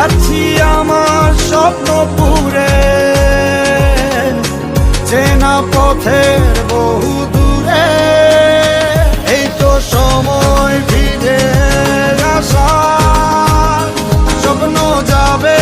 যাচ্ছি আমার স্বপ্নপুরে, চেনা পথের বহু দূরে। এই তো সময় ফিরে আসা, স্বপ্ন যাবে